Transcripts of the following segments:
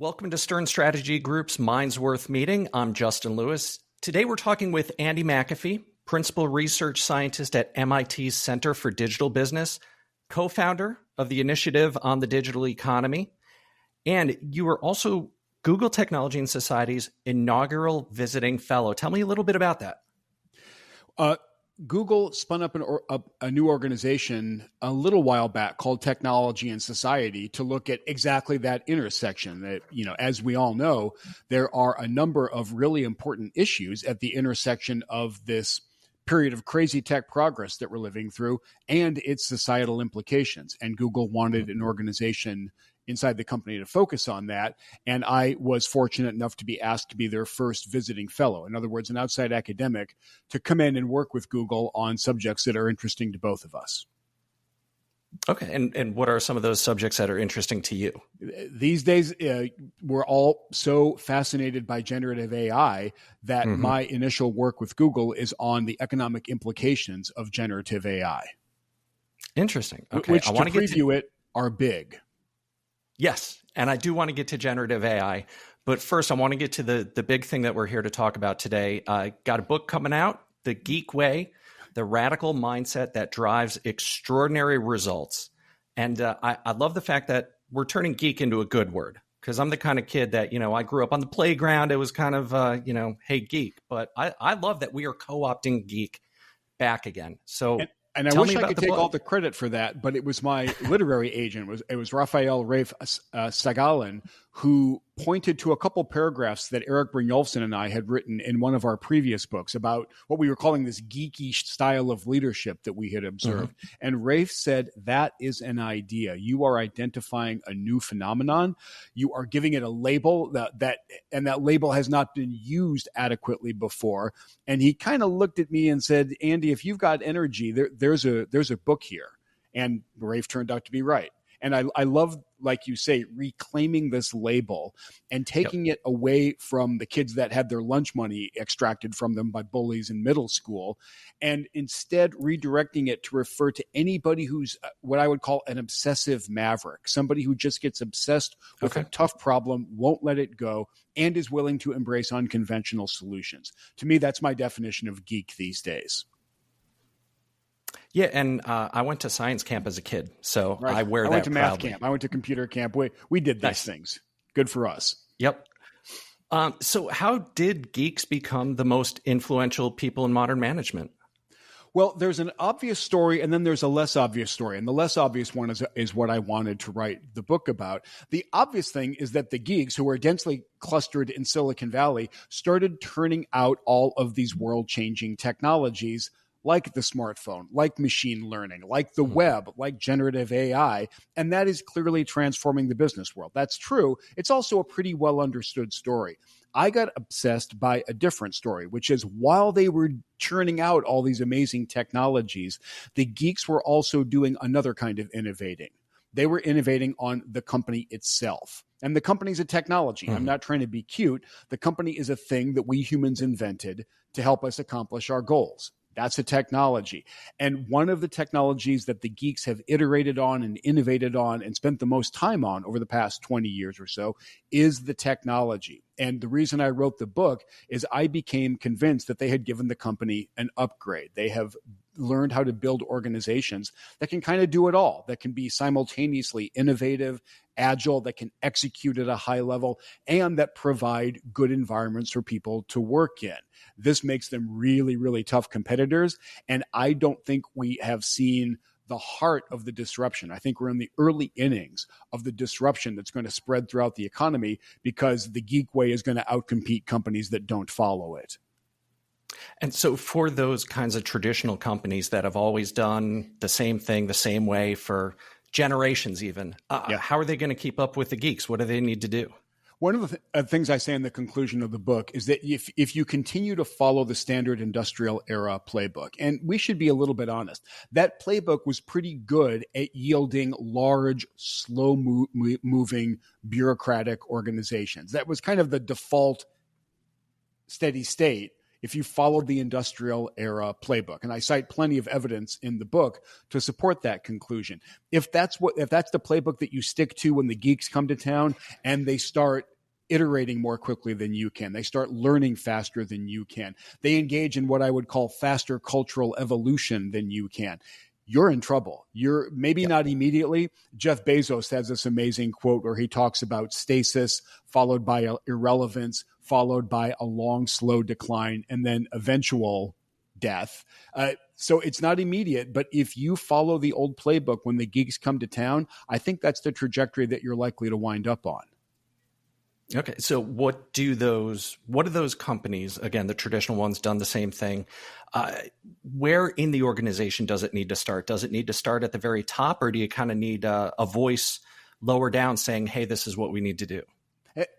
Welcome to Stern Strategy Group's Minds Worth meeting. I'm Justin Lewis. Today we're talking with Andy McAfee, Principal Research Scientist at MIT's Center for Digital Business, co-founder of the Initiative on the Digital Economy, and you are also Google Technology and Society's inaugural visiting fellow. Tell me a little bit about that. Google spun up a new organization a little while back called Technology and Society to look at exactly that intersection. That, as we all know, there are a number of really important issues at the intersection of this period of crazy tech progress that we're living through and its societal implications. And Google wanted an organization inside the company to focus on that. And I was fortunate enough to be asked to be their first visiting fellow. In other words, an outside academic to come in and work with Google on subjects that are interesting to both of us. Okay. And what are some of those subjects that are interesting to you? These days, we're all so fascinated by generative AI that my initial work with Google is on the economic implications of generative AI. Interesting. Okay. Which, to preview it, are big. Yes, and I do want to get to generative AI, but first I want to get to the big thing that we're here to talk about today. I got a book coming out, The Geek Way, The Radical Mindset That Drives Extraordinary Results. And I love the fact that we're turning geek into a good word, because I'm the kind of kid that, I grew up on the playground. It was kind of, hey, geek. But I love that we are co-opting geek back again. So And I wish I could take all the credit for that, but it was my literary agent. It was Raphael Rafe Sagalin, who pointed to a couple paragraphs that Eric Brynjolfsson and I had written in one of our previous books about what we were calling this geeky style of leadership that we had observed. And Rafe said, that is an idea. You are identifying a new phenomenon. You are giving it a label that label has not been used adequately before. And he kind of looked at me and said, Andy, if you've got energy, there's a book here. And Rafe turned out to be right. And I love, like you say, reclaiming this label and taking it away from the kids that had their lunch money extracted from them by bullies in middle school, and instead redirecting it to refer to anybody who's what I would call an obsessive maverick, somebody who just gets obsessed with a tough problem, won't let it go, and is willing to embrace unconventional solutions. To me, that's my definition of geek these days. Yeah, and I went to science camp as a kid, so right. I wear that proudly. I went to math camp. I went to computer camp. We did these things. Good for us. Yep. So how did geeks become the most influential people in modern management? Well, there's an obvious story, and then there's a less obvious story. And the less obvious one is what I wanted to write the book about. The obvious thing is that the geeks, who are densely clustered in Silicon Valley, started turning out all of these world-changing technologies like the smartphone, like machine learning, like the web, like generative AI. And that is clearly transforming the business world. That's true. It's also a pretty well understood story. I got obsessed by a different story, which is while they were churning out all these amazing technologies, the geeks were also doing another kind of innovating. They were innovating on the company itself. And the company's a technology. I'm not trying to be cute. The company is a thing that we humans invented to help us accomplish our goals. That's a technology. And one of the technologies that the geeks have iterated on and innovated on and spent the most time on over the past 20 years or so is the technology. And the reason I wrote the book is I became convinced that they had given the company an upgrade. They have learned how to build organizations that can kind of do it all, that can be simultaneously innovative, agile, that can execute at a high level, and that provide good environments for people to work in. This makes them really, really tough competitors. And I don't think we have seen the heart of the disruption. I think we're in the early innings of the disruption that's going to spread throughout the economy because the geek way is going to outcompete companies that don't follow it. And so for those kinds of traditional companies that have always done the same thing the same way for generations even, how are they going to keep up with the geeks? What do they need to do? One of the things I say in the conclusion of the book is that if you continue to follow the standard industrial era playbook, and we should be a little bit honest, that playbook was pretty good at yielding large, slow-moving bureaucratic organizations. That was kind of the default steady state if you followed the industrial era playbook. And I cite plenty of evidence in the book to support that conclusion. If that's the playbook that you stick to when the geeks come to town and they start iterating more quickly than you can. They start learning faster than you can. They engage in what I would call faster cultural evolution than you can. You're in trouble. You're maybe not immediately. Jeff Bezos has this amazing quote where he talks about stasis followed by irrelevance, followed by a long, slow decline, and then eventual death. So it's not immediate, but if you follow the old playbook when the geeks come to town, I think that's the trajectory that you're likely to wind up on. Okay, so what do those companies, again, the traditional ones, done the same thing? Where in the organization does it need to start? Does it need to start at the very top, or do you kind of need a voice lower down saying, hey, this is what we need to do?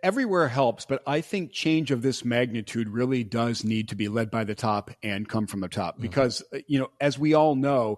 Everywhere helps, but I think change of this magnitude really does need to be led by the top and come from the top because, as we all know,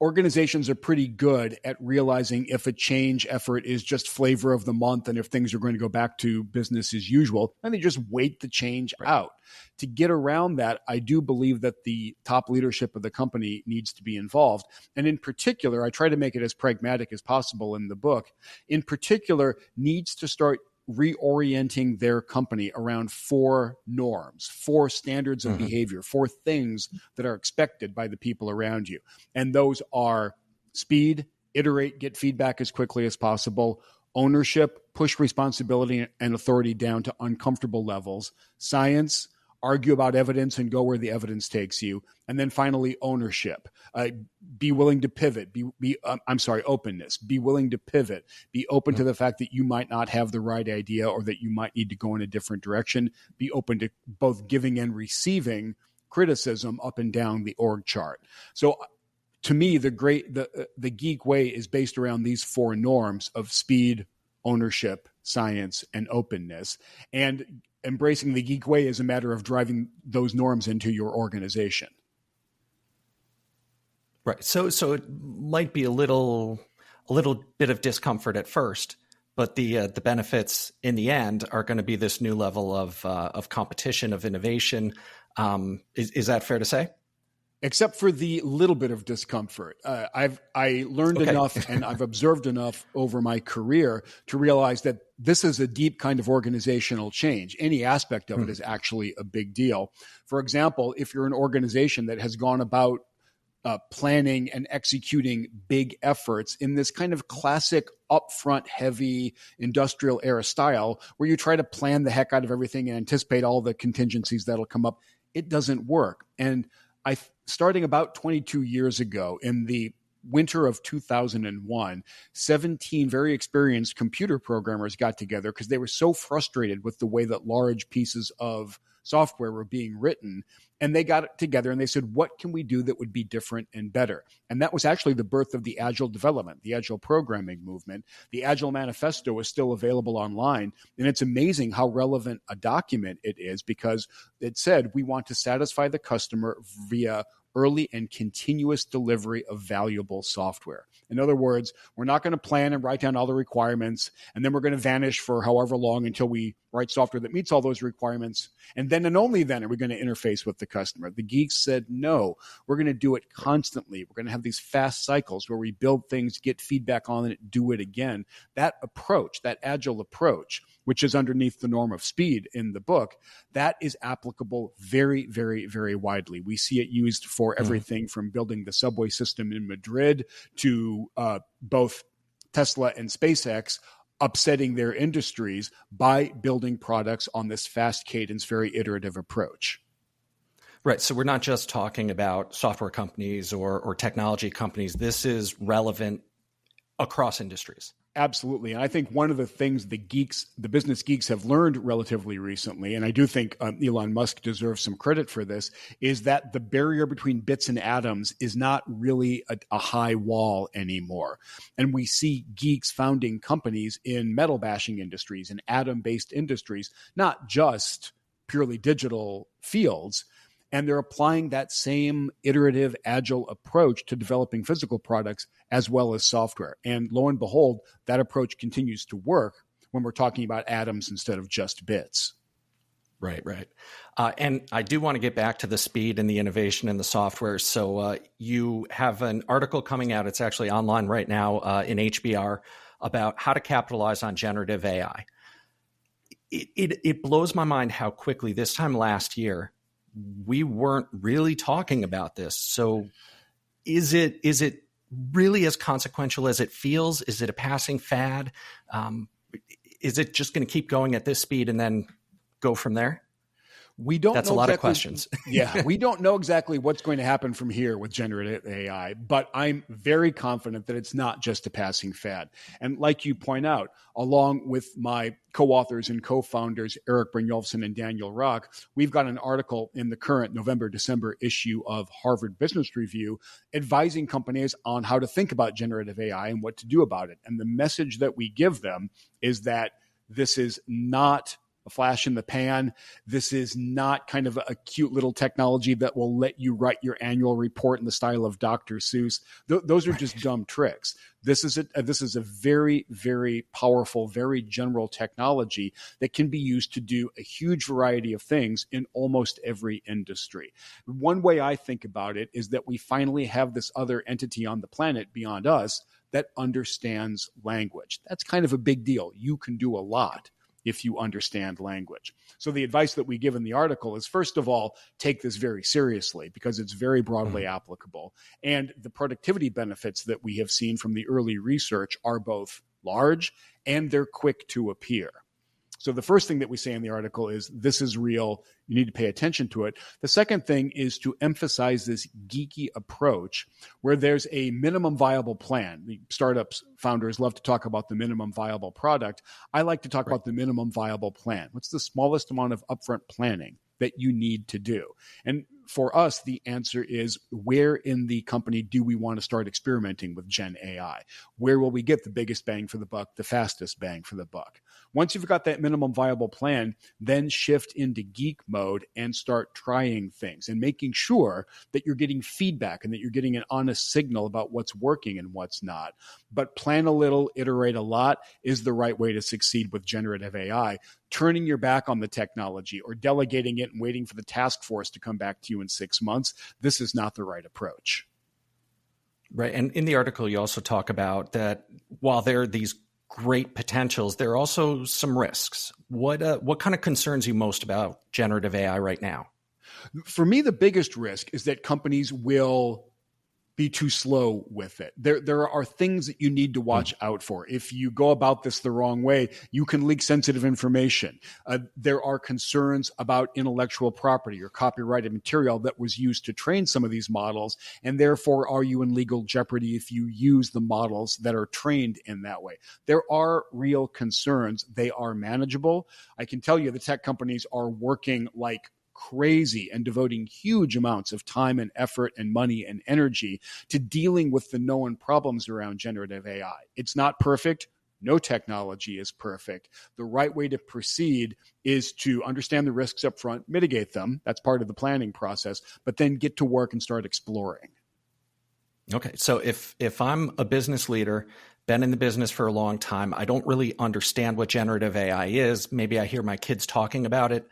organizations are pretty good at realizing if a change effort is just flavor of the month and if things are going to go back to business as usual, and they just wait the change out. To get around that, I do believe that the top leadership of the company needs to be involved. And in particular, I try to make it as pragmatic as possible in the book, in particular, needs to start reorienting their company around 4 norms, 4 standards of behavior, 4 things that are expected by the people around you. And those are speed, iterate, get feedback as quickly as possible, ownership, push responsibility and authority down to uncomfortable levels, science, argue about evidence and go where the evidence takes you. And then finally, ownership. Be willing to pivot. Openness. Be willing to pivot. Be open to the fact that you might not have the right idea or that you might need to go in a different direction. Be open to both giving and receiving criticism up and down the org chart. So to me, the Geek Way is based around these 4 norms of speed, ownership, science, and openness. And embracing the Geek Way is a matter of driving those norms into your organization. Right. So it might be a little bit of discomfort at first, but the benefits in the end are going to be this new level of competition, of innovation. Is that fair to say? Except for the little bit of discomfort. I learned enough and I've observed enough over my career to realize that this is a deep kind of organizational change. Any aspect of it is actually a big deal. For example, if you're an organization that has gone about planning and executing big efforts in this kind of classic upfront heavy industrial era style where you try to plan the heck out of everything and anticipate all the contingencies that'll come up, it doesn't work. And starting about 22 years ago in the winter of 2001, 17 very experienced computer programmers got together because they were so frustrated with the way that large pieces of software were being written. And they got together and they said, what can we do that would be different and better? And that was actually the birth of the agile development, the agile programming movement. The Agile Manifesto is still available online. And it's amazing how relevant a document it is because it said, we want to satisfy the customer via early and continuous delivery of valuable software. In other words, we're not going to plan and write down all the requirements, and then we're going to vanish for however long until we write software that meets all those requirements. And then and only then are we going to interface with the customer. The geeks said, no, we're going to do it constantly. We're going to have these fast cycles where we build things, get feedback on it, do it again. That approach, that agile approach, which is underneath the norm of speed in the book, that is applicable very, very, very widely. We see it used for everything from building the subway system in Madrid to both Tesla and SpaceX upsetting their industries by building products on this fast cadence, very iterative approach. Right. So we're not just talking about software companies or technology companies. This is relevant across industries. Absolutely. And I think one of the things the business geeks have learned relatively recently, and I do think Elon Musk deserves some credit for this, is that the barrier between bits and atoms is not really a high wall anymore. And we see geeks founding companies in metal bashing industries and atom-based industries, not just purely digital fields. And they're applying that same iterative, agile approach to developing physical products as well as software. And lo and behold, that approach continues to work when we're talking about atoms instead of just bits. Right. And I do want to get back to the speed and the innovation in the software. So you have an article coming out. It's actually online right now in HBR about how to capitalize on generative AI. it blows my mind how quickly this time last year we weren't really talking about this. So is it really as consequential as it feels? Is it a passing fad? Is it just going to keep going at this speed and then go from there? We don't That's know a lot exactly, of questions. Yeah, we don't know exactly what's going to happen from here with generative AI, but I'm very confident that it's not just a passing fad. And like you point out, along with my co-authors and co-founders, Eric Brynjolfsson and Daniel Rock, we've got an article in the current November-December issue of Harvard Business Review advising companies on how to think about generative AI and what to do about it. And the message that we give them is that this is not a flash in the pan. This is not kind of a cute little technology that will let you write your annual report in the style of Dr. Seuss. Those are just dumb tricks. This is a very, very powerful, very general technology that can be used to do a huge variety of things in almost every industry. One way I think about it is that we finally have this other entity on the planet beyond us that understands language. That's kind of a big deal. You can do a lot if you understand language. So the advice that we give in the article is, first of all, take this very seriously because it's very broadly applicable. And the productivity benefits that we have seen from the early research are both large and they're quick to appear. So the first thing that we say in the article is this is real. You need to pay attention to it. The second thing is to emphasize this geeky approach where there's a minimum viable plan. The startups founders love to talk about the minimum viable product. I like to talk about the minimum viable plan. What's the smallest amount of upfront planning that you need to do? And for us, the answer is where in the company do we want to start experimenting with Gen AI? Where will we get the biggest bang for the buck, the fastest bang for the buck? Once you've got that minimum viable plan, then shift into geek mode and start trying things and making sure that you're getting feedback and that you're getting an honest signal about what's working and what's not. But plan a little, iterate a lot is the right way to succeed with generative AI. Turning your back on the technology or delegating it and waiting for the task force to come back to you in 6 months, this is not the right approach. Right. And in the article, you also talk about that while there are these great potentials, there are also some risks. What kind of concerns you most about generative AI right now? For me, the biggest risk is that companies will be too slow with it. There are things that you need to watch out for. If you go about this the wrong way, you can leak sensitive information. There are concerns about intellectual property or copyrighted material that was used to train some of these models, and therefore are you in legal jeopardy if you use the models that are trained in that way? There are real concerns. They are manageable. I can tell you the tech companies are working like crazy and devoting huge amounts of time and effort and money and energy to dealing with the known problems around generative AI. It's not perfect. No technology is perfect. The right way to proceed is to understand the risks up front, mitigate them. That's part of the planning process, but then get to work and start exploring. Okay. So if I'm a business leader, been in the business for a long time, I don't really understand what generative AI is. Maybe I hear my kids talking about it.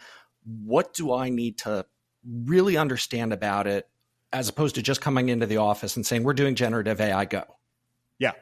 What do I need to really understand about it as opposed to just coming into the office and saying, we're doing generative AI, go? Yeah.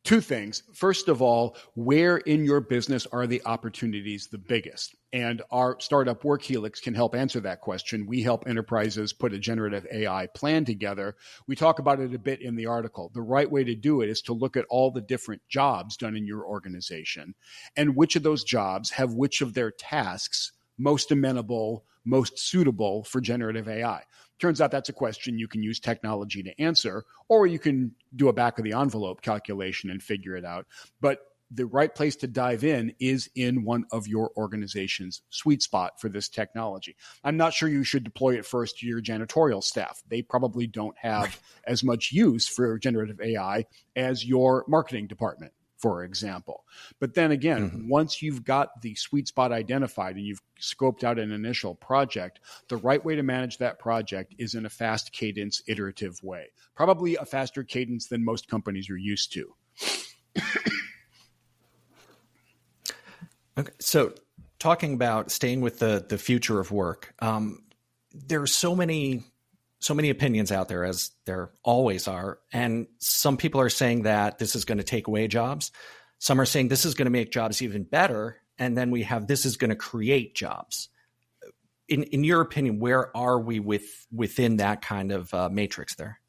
Two things. First of all, where in your business are the opportunities the biggest? And our startup Work Helix can help answer that question. We help enterprises put a generative AI plan together. We talk about it a bit in the article. The right way to do it is to look at all the different jobs done in your organization and which of those jobs have which of their tasks most amenable, most suitable for generative AI. Turns out that's a question you can use technology to answer, or you can do a back of the envelope calculation and figure it out. But the right place to dive in is in one of your organization's sweet spot for this technology. I'm not sure you should deploy it first to your janitorial staff. They probably don't have as much use for generative AI as your marketing department, for example. But then again, once you've got the sweet spot identified and you've scoped out an initial project, the right way to manage that project is in a fast cadence, iterative way. Probably a faster cadence than most companies are used to. Okay, so talking about staying with the future of work, there are so many opinions out there, as there always are. And some people are saying that this is going to take away jobs. Some are saying this is going to make jobs even better and then we have this is going to create jobs. In your opinion, where are we within that kind of matrix there?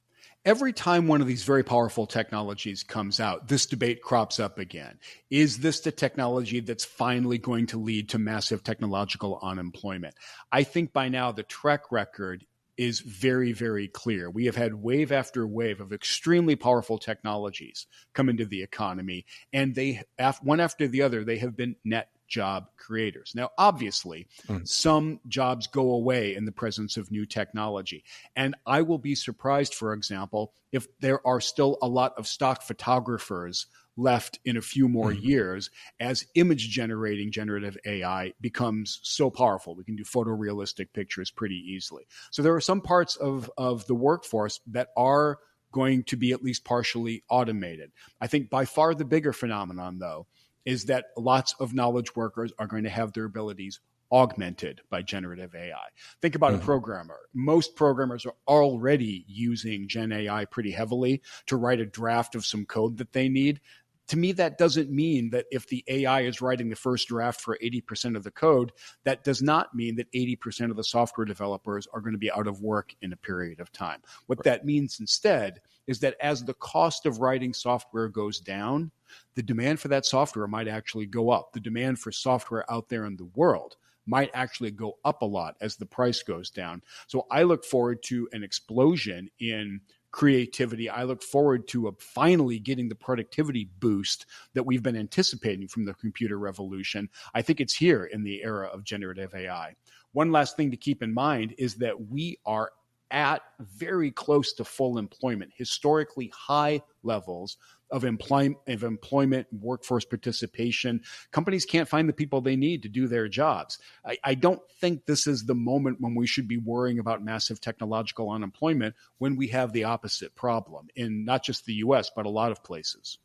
Every time one of these very powerful technologies comes out, this debate crops up again. Is this the technology that's finally going to lead to massive technological unemployment? I think by now the track record is very, very clear. We have had wave after wave of extremely powerful technologies come into the economy, and they, one after the other, they have been net job creators. Now, obviously, some jobs go away in the presence of new technology. And I will be surprised, for example, if there are still a lot of stock photographers left in a few more years as image generating generative AI becomes so powerful. We can do photorealistic pictures pretty easily. So there are some parts of the workforce that are going to be at least partially automated. I think by far the bigger phenomenon, though, is that lots of knowledge workers are going to have their abilities augmented by generative AI. Think about a programmer. Most programmers are already using Gen AI pretty heavily to write a draft of some code that they need. To me, that doesn't mean that if the AI is writing the first draft for 80% of the code, that does not mean that 80% of the software developers are going to be out of work in a period of time. What that means instead is that as the cost of writing software goes down, the demand for that software might actually go up. The demand for software out there in the world might actually go up a lot as the price goes down. So I look forward to an explosion in creativity. I look forward to finally getting the productivity boost that we've been anticipating from the computer revolution. I think it's here in the era of generative AI. One last thing to keep in mind is that we are at very close to full employment, historically high levels of employment, workforce participation. Companies can't find the people they need to do their jobs. I don't think this is the moment when we should be worrying about massive technological unemployment when we have the opposite problem in not just the US, but a lot of places.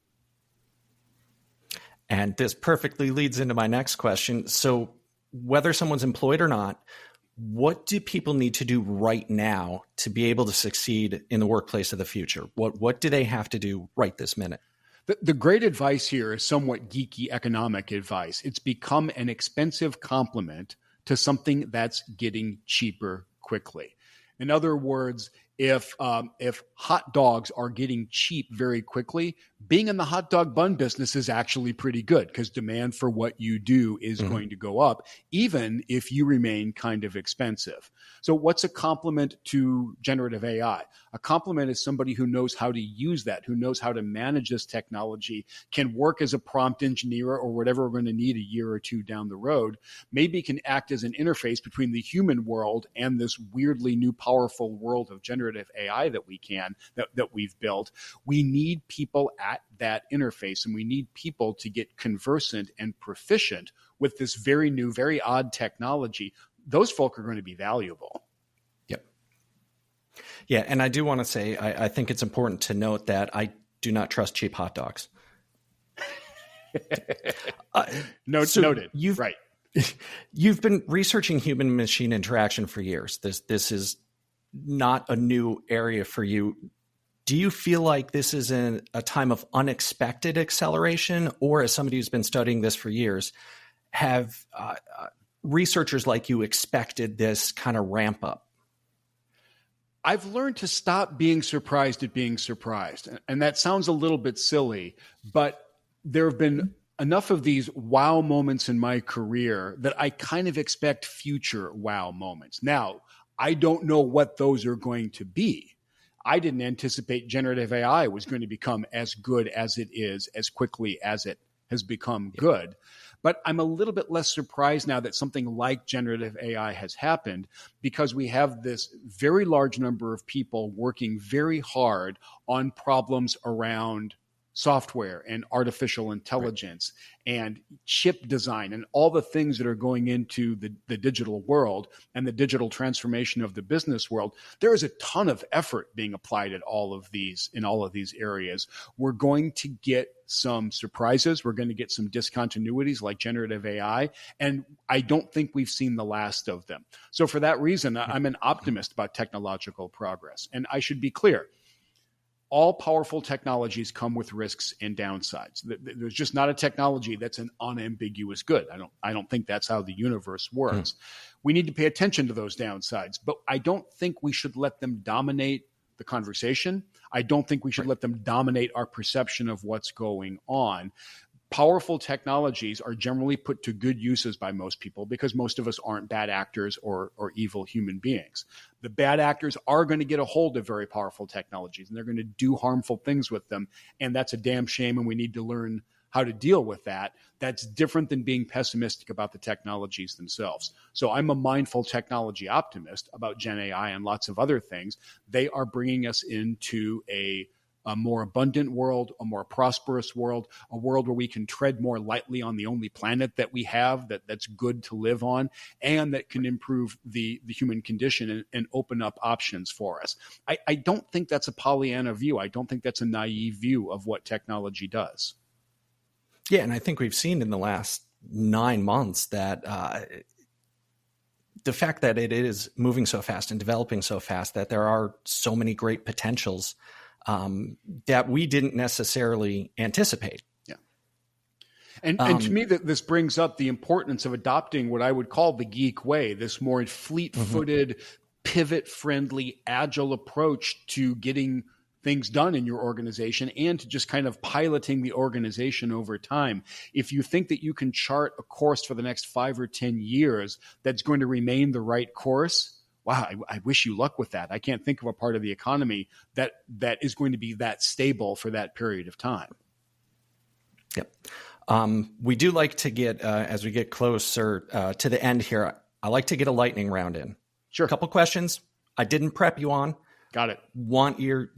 And this perfectly leads into my next question. So whether someone's employed or not, what do people need to do right now to be able to succeed in the workplace of the future? What do they have to do right this minute? The great advice here is somewhat geeky economic advice. It's become an expensive complement to something that's getting cheaper quickly. In other words, if hot dogs are getting cheap very quickly, being in the hot dog bun business is actually pretty good because demand for what you do is going to go up, even if you remain kind of expensive. So what's a complement to generative AI? A complement is somebody who knows how to use that, who knows how to manage this technology, can work as a prompt engineer or whatever we're going to need a year or two down the road, maybe can act as an interface between the human world and this weirdly new powerful world of generative AI that we've built. We need people at that interface, and we need people to get conversant and proficient with this very new, very odd technology. Those folk are going to be valuable. Yep. Yeah, and I do want to say, I think it's important to note that I do not trust cheap hot dogs. Noted. Right. You've been researching human-machine interaction for years. This is not a new area for you. Do you feel like this is a time of unexpected acceleration, or as somebody who's been studying this for years, have researchers like you expected this kind of ramp up? I've learned to stop being surprised at being surprised. And that sounds a little bit silly, but there have been enough of these wow moments in my career that I kind of expect future wow moments. Now, I don't know what those are going to be. I didn't anticipate generative AI was going to become as good as it is, as quickly as it has become good. But I'm a little bit less surprised now that something like generative AI has happened, because we have this very large number of people working very hard on problems around software and artificial intelligence and chip design and all the things that are going into the digital world and the digital transformation of the business world. There is a ton of effort being applied at all of these areas. We're going to get some surprises. We're going to get some discontinuities like generative AI. And I don't think we've seen the last of them. So for that reason, I'm an optimist about technological progress. And I should be clear. all powerful technologies come with risks and downsides. There's just not a technology that's an unambiguous good. I don't think that's how the universe works. We need to pay attention to those downsides, but I don't think we should let them dominate the conversation. I don't think we should let them dominate our perception of what's going on. Powerful technologies are generally put to good uses by most people because most of us aren't bad actors or evil human beings. The bad actors are going to get a hold of very powerful technologies and they're going to do harmful things with them. And that's a damn shame. And we need to learn how to deal with that. That's different than being pessimistic about the technologies themselves. So I'm a mindful technology optimist about Gen AI and lots of other things. They are bringing us into a more abundant world, a more prosperous world, a world where we can tread more lightly on the only planet that we have that's good to live on, and that can improve the human condition and open up options for us. I don't think that's a Pollyanna view. I don't think that's a naive view of what technology does. Yeah, and I think we've seen in the last 9 months that the fact that it is moving so fast and developing so fast, that there are so many great potentials that we didn't necessarily anticipate. Yeah. And to me, that this brings up the importance of adopting what I would call the Geek Way, this more fleet-footed, pivot-friendly, agile approach to getting things done in your organization and to just kind of piloting the organization over time. If you think that you can chart a course for the next 5 or 10 years that's going to remain the right course, wow, I wish you luck with that. I can't think of a part of the economy that is going to be that stable for that period of time. Yep. We do like to get, as we get closer to the end here, I like to get a lightning round in. Sure. A couple questions I didn't prep you on. Got it. Want your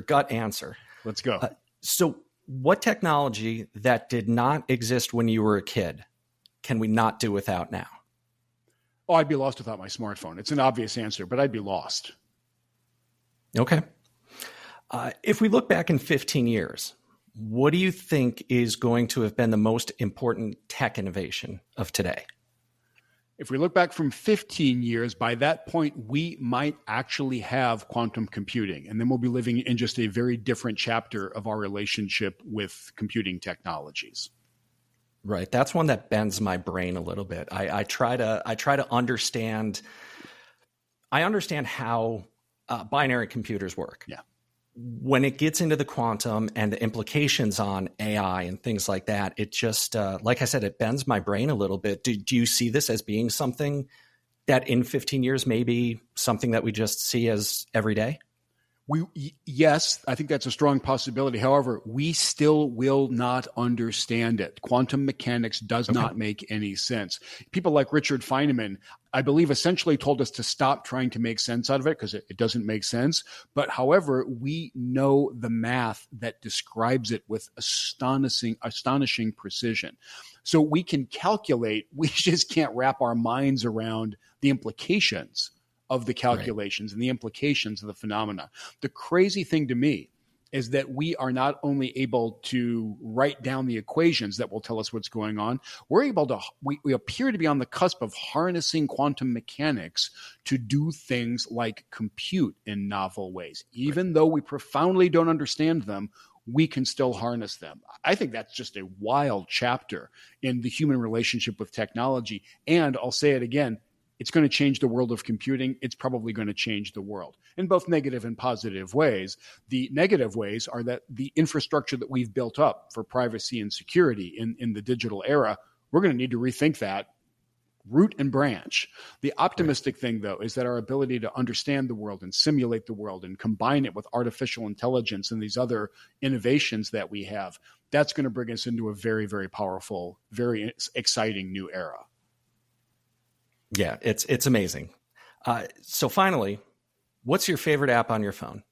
gut answer. Let's go. So what technology that did not exist when you were a kid can we not do without now? Oh, I'd be lost without my smartphone. It's an obvious answer, but I'd be lost. Okay. If we look back in 15 years, what do you think is going to have been the most important tech innovation of today? If we look back from 15 years, by that point, we might actually have quantum computing. And then we'll be living in just a very different chapter of our relationship with computing technologies. Right. That's one that bends my brain a little bit. I try to understand. I understand how binary computers work. Yeah. When it gets into the quantum and the implications on AI and things like that, it just, like I said, it bends my brain a little bit. Do you see this as being something that in 15 years may be something that we just see as every day? Yes, I think that's a strong possibility. However, we still will not understand it. Quantum mechanics does not make any sense. People like Richard Feynman, I believe, essentially told us to stop trying to make sense out of it because it doesn't make sense. But however, we know the math that describes it with astonishing precision. So we can calculate, we just can't wrap our minds around the implications of the calculations and the implications of the phenomena. The crazy thing to me is that we are not only able to write down the equations that will tell us what's going on, we appear to be on the cusp of harnessing quantum mechanics to do things like compute in novel ways. Even though we profoundly don't understand them, we can still harness them. I think that's just a wild chapter in the human relationship with technology. And I'll say it again, it's going to change the world of computing. It's probably going to change the world in both negative and positive ways. The negative ways are that the infrastructure that we've built up for privacy and security in the digital era, we're going to need to rethink that root and branch. The optimistic thing, though, is that our ability to understand the world and simulate the world and combine it with artificial intelligence and these other innovations that we have, that's going to bring us into a very, very powerful, very exciting new era. Yeah, it's amazing. So finally, what's your favorite app on your phone?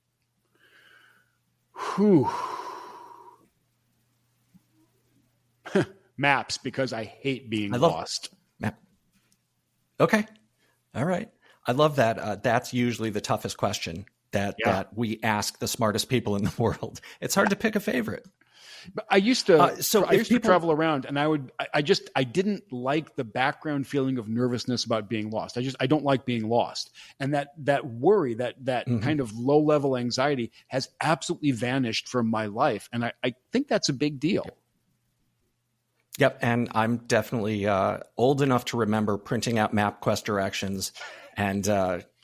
Maps, because I hate being lost. Map. Okay. All right. I love that. That's usually the toughest question that we ask the smartest people in the world. It's hard to pick a favorite. But I used to I used to travel around, and I didn't like the background feeling of nervousness about being lost. I don't like being lost. And that worry, that kind of low level anxiety has absolutely vanished from my life. And I think that's a big deal. Yep. And I'm definitely old enough to remember printing out MapQuest directions and,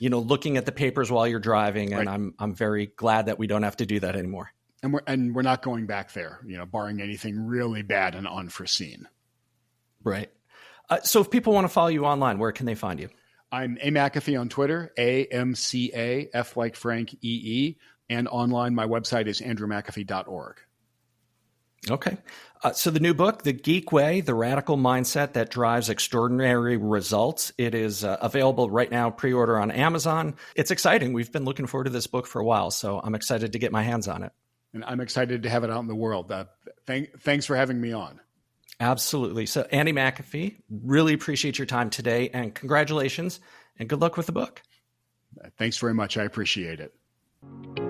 looking at the papers while you're driving. And Right. I'm very glad that we don't have to do that anymore. And we're not going back there, barring anything really bad and unforeseen. Right. So if people want to follow you online, where can they find you? I'm A McAfee on Twitter, AMCA, F like Frank, EE. And online, my website is andrewmcafee.org. Okay. So the new book, The Geek Way, The Radical Mindset That Drives Extraordinary Results. It is available right now, pre-order on Amazon. It's exciting. We've been looking forward to this book for a while, so I'm excited to get my hands on it. And I'm excited to have it out in the world. Thanks for having me on. Absolutely. So Andy McAfee, really appreciate your time today, and congratulations and good luck with the book. Thanks very much. I appreciate it.